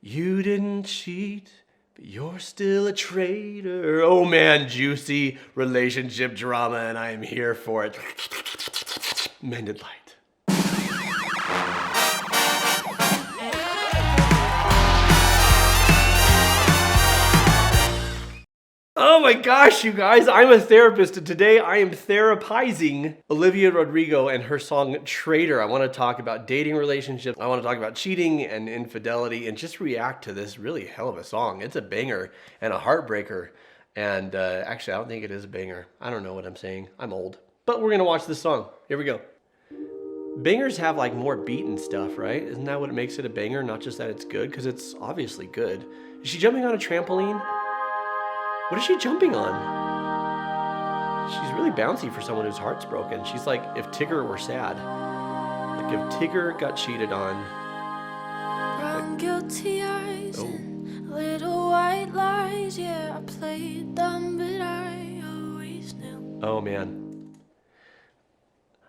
You didn't cheat, but you're still a traitor. Oh man, juicy relationship drama, and I am here for it. Mended light. Oh my gosh, you guys, I'm a therapist, and today I am therapizing Olivia Rodrigo and her song Traitor. I want to talk about dating relationships. I want to talk about cheating and infidelity and just react to this really hell of a song. It's a banger and a heartbreaker. And actually, I don't think it is a banger. I don't know what I'm saying. I'm old. But we're going to watch this song. Here we go. Bangers have like more beat and stuff, right? Isn't that what makes it a banger? Not just that it's good, because it's obviously good. Is she jumping on a trampoline? What is she jumping on? She's really bouncy for someone whose heart's broken. She's like if Tigger were sad. Like if Tigger got cheated on. Brown guilty eyes and little white lies. Yeah, I played dumb, but I always knew. Oh man.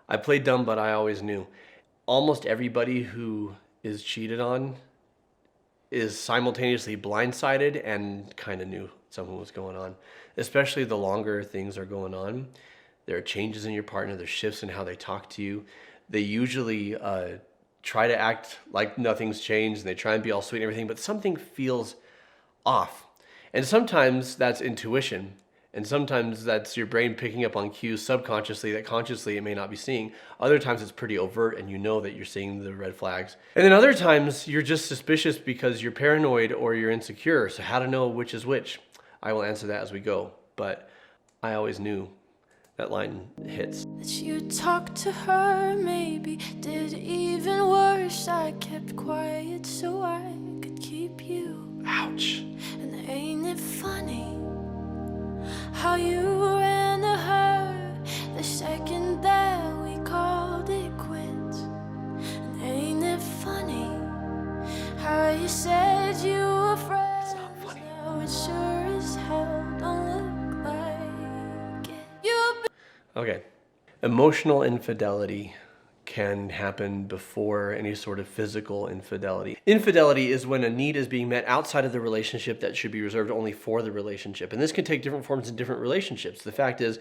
I played dumb, but I always knew. Almost everybody who is cheated on is simultaneously blindsided and kind of knew something was going on. Especially the longer things are going on. There are changes in your partner, there's shifts in how they talk to you. They usually try to act like nothing's changed and they try and be all sweet and everything, but something feels off. And sometimes that's intuition. And sometimes that's your brain picking up on cues subconsciously that consciously it may not be seeing. Other times it's pretty overt and you know that you're seeing the red flags. And then other times you're just suspicious because you're paranoid or you're insecure. So how to know which is which? I will answer that as we go. But I always knew that line hits. That you talked to her, maybe did even worse. I kept quiet so I could keep you. Ouch. And ain't it funny how you ran to her the second that we called it quits? And ain't it funny how you said you were friends? It's not funny. Now it sure as hell don't look like it. Okay. Emotional infidelity can happen before any sort of physical infidelity. Infidelity is when a need is being met outside of the relationship that should be reserved only for the relationship. And this can take different forms in different relationships. The fact is,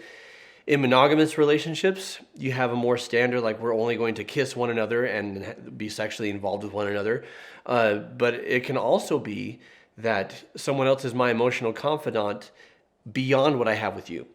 in monogamous relationships, you have a more standard, like we're only going to kiss one another and be sexually involved with one another. But it can also be that someone else is my emotional confidant beyond what I have with you.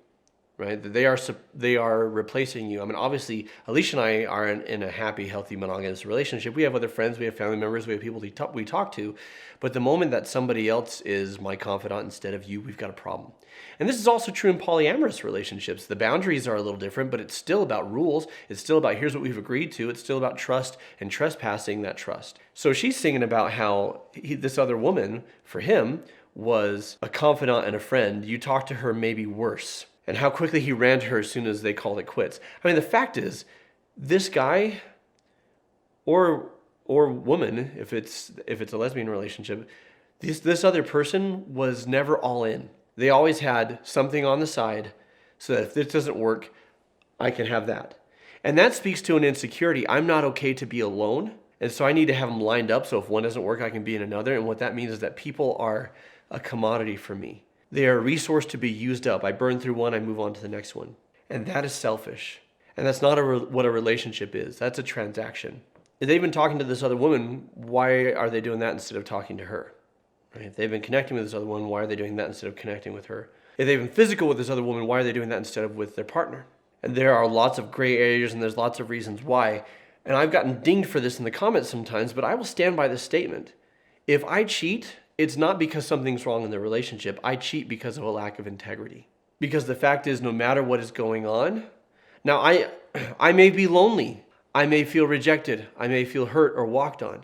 Right? They are replacing you. I mean, obviously, Alicia and I are in a happy, healthy, monogamous relationship. We have other friends, we have family members, we have people we talk to. But the moment that somebody else is my confidant instead of you, we've got a problem. And this is also true in polyamorous relationships. The boundaries are a little different, but it's still about rules. It's still about here's what we've agreed to. It's still about trust and trespassing that trust. So she's singing about how this other woman, for him, was a confidant and a friend. You talk to her maybe worse. And how quickly he ran to her as soon as they called it quits. I mean, the fact is, this guy or woman, if it's a lesbian relationship, this other person was never all in. They always had something on the side so that if this doesn't work, I can have that. And that speaks to an insecurity. I'm not okay to be alone. And so I need to have them lined up so if one doesn't work, I can be in another. And what that means is that people are a commodity for me. They are a resource to be used up. I burn through one, I move on to the next one. And that is selfish. And that's not what a relationship is. That's a transaction. If they've been talking to this other woman, why are they doing that instead of talking to her? Right? If they've been connecting with this other woman, why are they doing that instead of connecting with her? If they've been physical with this other woman, why are they doing that instead of with their partner? And there are lots of gray areas and there's lots of reasons why. And I've gotten dinged for this in the comments sometimes, but I will stand by this statement. If I cheat, it's not because something's wrong in the relationship. I cheat because of a lack of integrity. Because the fact is, no matter what is going on, now I may be lonely. I may feel rejected. I may feel hurt or walked on.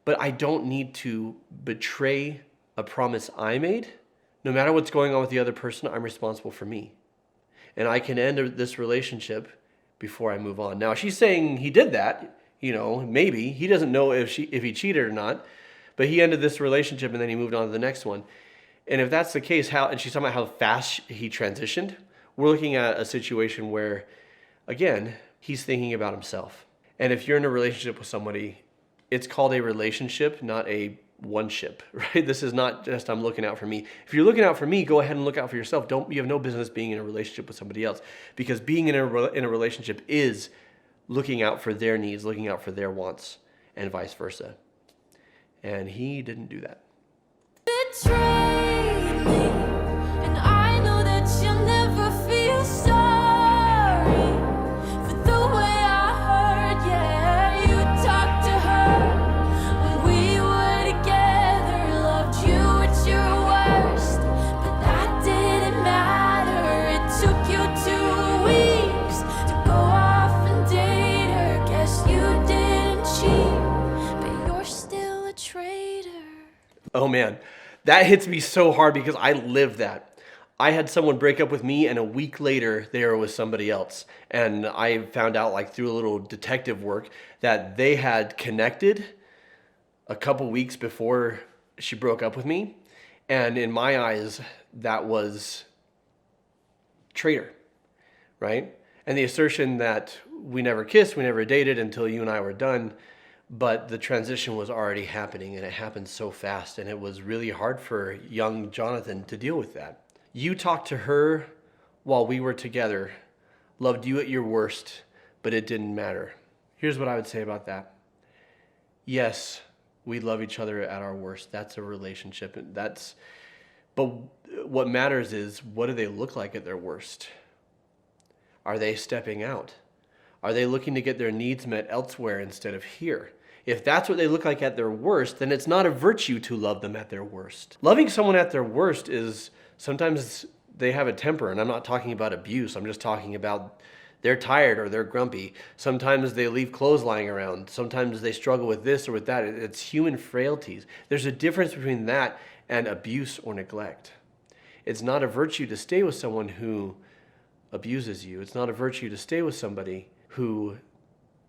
But I don't need to betray a promise I made. No matter what's going on with the other person, I'm responsible for me. And I can end this relationship before I move on. Now, she's saying he did that, maybe. He doesn't know if he cheated or not. But he ended this relationship and then he moved on to the next one. And if that's the case, and she's talking about how fast he transitioned, we're looking at a situation where, again, he's thinking about himself. And if you're in a relationship with somebody, it's called a relationship, not a one-ship, right? This is not just I'm looking out for me. If you're looking out for me, go ahead and look out for yourself. You have no business being in a relationship with somebody else, because being in a relationship is looking out for their needs, looking out for their wants, and vice versa. And he didn't do that. Betrayed me, and I know that you'll never feel sorry for the way I hurt. Yeah, you talked to her when we were together, loved you at your worst, but that didn't matter. It took you 2 weeks to go off and date her. Guess you didn't cheat, but you're still a traitor. Oh man, that hits me so hard because I lived that. I had someone break up with me, and a week later they were with somebody else. And I found out, like through a little detective work, that they had connected a couple weeks before she broke up with me. And in my eyes, that was traitor, right? And the assertion that we never kissed, we never dated until you and I were done. But the transition was already happening, and it happened so fast, and it was really hard for young Jonathan to deal with that. You talked to her while we were together, loved you at your worst, but it didn't matter. Here's what I would say about that. Yes, we love each other at our worst. That's a relationship. But what matters is, what do they look like at their worst? Are they stepping out? Are they looking to get their needs met elsewhere instead of here? If that's what they look like at their worst, then it's not a virtue to love them at their worst. Loving someone at their worst is sometimes they have a temper, and I'm not talking about abuse. I'm just talking about they're tired or they're grumpy. Sometimes they leave clothes lying around. Sometimes they struggle with this or with that. It's human frailties. There's a difference between that and abuse or neglect. It's not a virtue to stay with someone who abuses you. It's not a virtue to stay with somebody who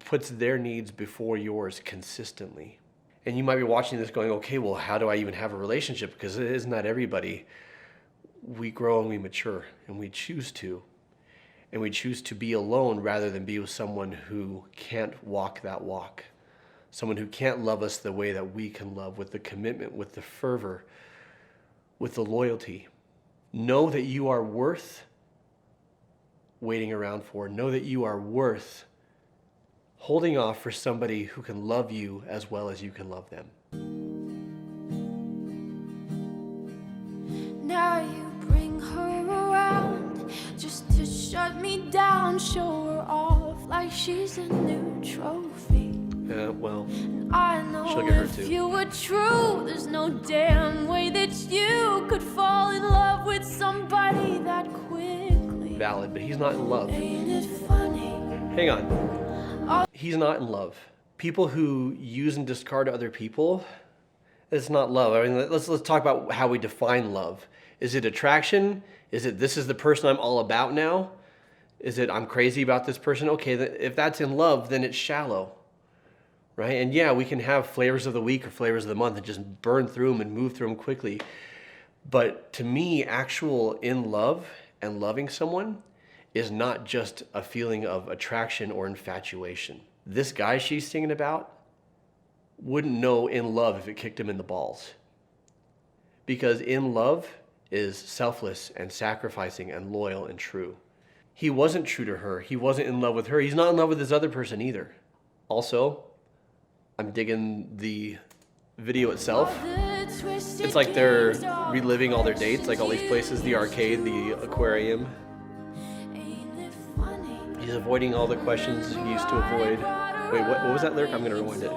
puts their needs before yours consistently. And you might be watching this going, okay, well, how do I even have a relationship? Because isn't that everybody? We grow and we mature, and we choose to. And we choose to be alone rather than be with someone who can't walk that walk. Someone who can't love us the way that we can love, with the commitment, with the fervor, with the loyalty. Know that you are worth waiting around for. Know that you are worth holding off for somebody who can love you as well as you can love them. Now you bring her around just to shut me down, show her off like she's a new trophy. Well, I know she'll get hurt if too. you were true, there's no damn way that you could fall in love with somebody that quickly. Valid, but he's not in love. Ain't it funny? Hang on. He's not in love. People who use and discard other people, it's not love. I mean, let's talk about how we define love. Is it attraction? Is it this is the person I'm all about now? Is it I'm crazy about this person? Okay, if that's in love, then it's shallow, right? And yeah, we can have flavors of the week or flavors of the month and just burn through them and move through them quickly. But to me, actual in love and loving someone is not just a feeling of attraction or infatuation. This guy she's singing about wouldn't know in love if it kicked him in the balls. Because in love is selfless and sacrificing and loyal and true. He wasn't true to her. He wasn't in love with her. He's not in love with this other person either. Also, I'm digging the video itself. It's like they're reliving all their dates, like all these places, the arcade, the aquarium. He's avoiding all the questions he used to avoid. Wait, what was that lyric? I'm going to rewind it.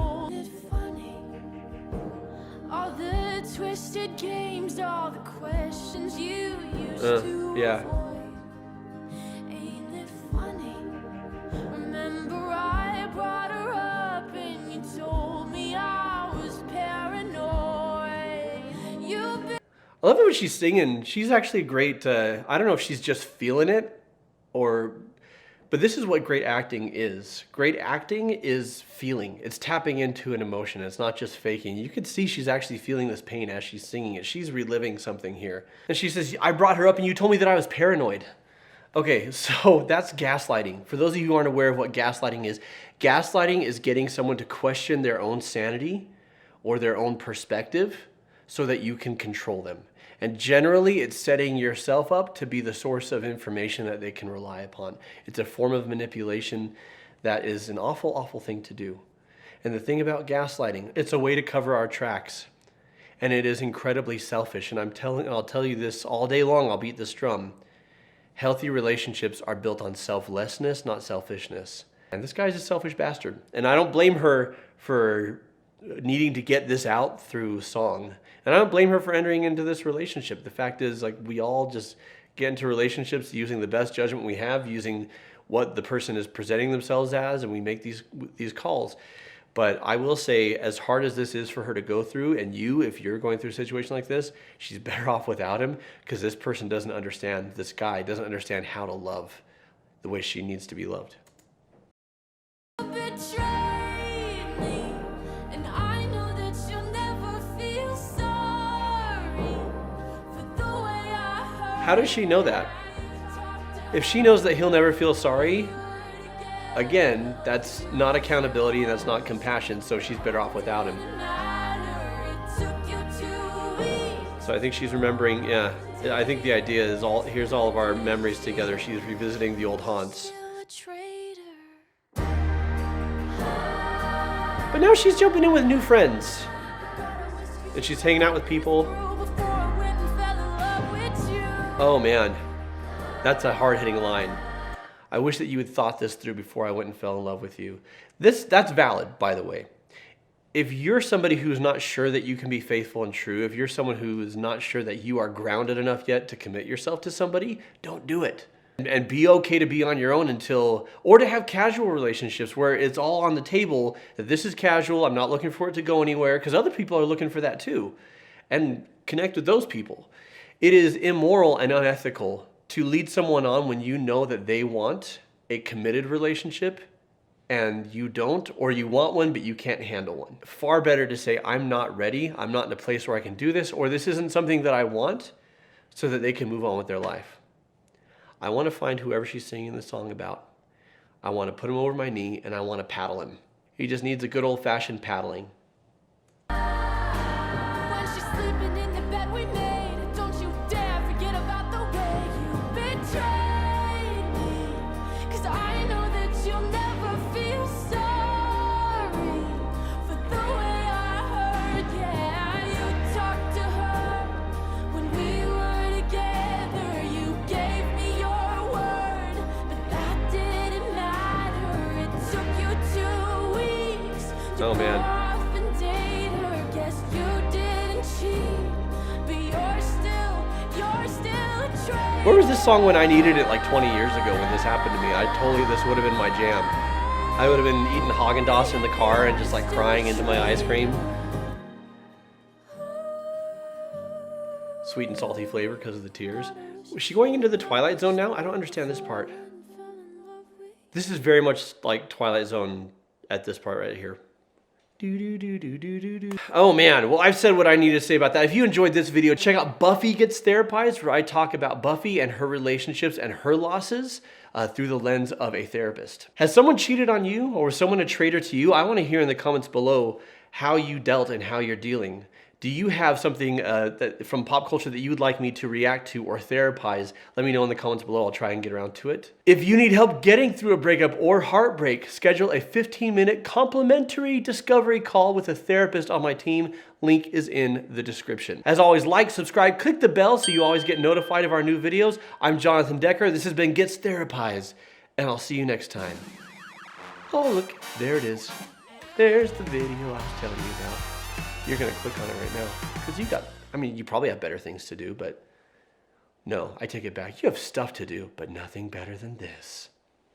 All the twisted games, all the questions you used to yeah. avoid. Ain't it funny? Remember I brought her up and you told me I was paranoid. I love it when she's singing. She's actually great. I don't know if she's just feeling it but this is what great acting is. Great acting is feeling. It's tapping into an emotion. It's not just faking. You can see she's actually feeling this pain as she's singing it. She's reliving something here. And she says, I brought her up and you told me that I was paranoid. Okay, so that's gaslighting. For those of you who aren't aware of what gaslighting is getting someone to question their own sanity or their own perspective so that you can control them. And generally, it's setting yourself up to be the source of information that they can rely upon. It's a form of manipulation that is an awful, awful thing to do. And the thing about gaslighting, it's a way to cover our tracks. And it is incredibly selfish. And I'll tell you this all day long, I'll beat this drum. Healthy relationships are built on selflessness, not selfishness. And this guy's a selfish bastard. And I don't blame her for needing to get this out through song. And I don't blame her for entering into this relationship. The fact is, like, we all just get into relationships using the best judgment we have, using what the person is presenting themselves as, and we make these calls. But I will say, as hard as this is for her to go through, and you, if you're going through a situation like this, she's better off without him, because this person doesn't understand, this guy doesn't understand how to love the way she needs to be loved. How does she know that? If she knows that he'll never feel sorry, again, that's not accountability and that's not compassion, so she's better off without him. So I think she's remembering, yeah, I think the idea is here's all of our memories together. She's revisiting the old haunts. But now she's jumping in with new friends. And she's hanging out with people. Oh man, that's a hard-hitting line. I wish that you had thought this through before I went and fell in love with you. That's valid, by the way. If you're somebody who's not sure that you can be faithful and true, if you're someone who is not sure that you are grounded enough yet to commit yourself to somebody, don't do it. And be okay to be on your own or to have casual relationships where it's all on the table, that this is casual, I'm not looking for it to go anywhere, because other people are looking for that too. And connect with those people. It is immoral and unethical to lead someone on when you know that they want a committed relationship and you don't, or you want one but you can't handle one. Far better to say, I'm not ready, I'm not in a place where I can do this, or this isn't something that I want, so that they can move on with their life. I want to find whoever she's singing the song about. I want to put him over my knee and I want to paddle him. He just needs a good old-fashioned paddling. Oh man. Where was this song when I needed it like 20 years ago when this happened to me? This would have been my jam. I would have been eating Haagen-Dazs in the car and just like crying into my ice cream. Sweet and salty flavor because of the tears. Was she going into the Twilight Zone now? I don't understand this part. This is very much like Twilight Zone at this part right here. Oh man, well I've said what I need to say about that. If you enjoyed this video, check out Buffy Gets Therapized, where I talk about Buffy and her relationships and her losses through the lens of a therapist. Has someone cheated on you, or was someone a traitor to you? I want to hear in the comments below how you dealt and how you're dealing. Do you have something from pop culture that you would like me to react to or therapize? Let me know in the comments below. I'll try and get around to it. If you need help getting through a breakup or heartbreak, schedule a 15-minute complimentary discovery call with a therapist on my team. Link is in the description. As always, like, subscribe, click the bell so you always get notified of our new videos. I'm Jonathan Decker. This has been Gets Therapized, and I'll see you next time. Oh, look, there it is. There's the video I was telling you about. You're gonna click on it right now because you probably have better things to do, but no, I take it back. You have stuff to do, but nothing better than this.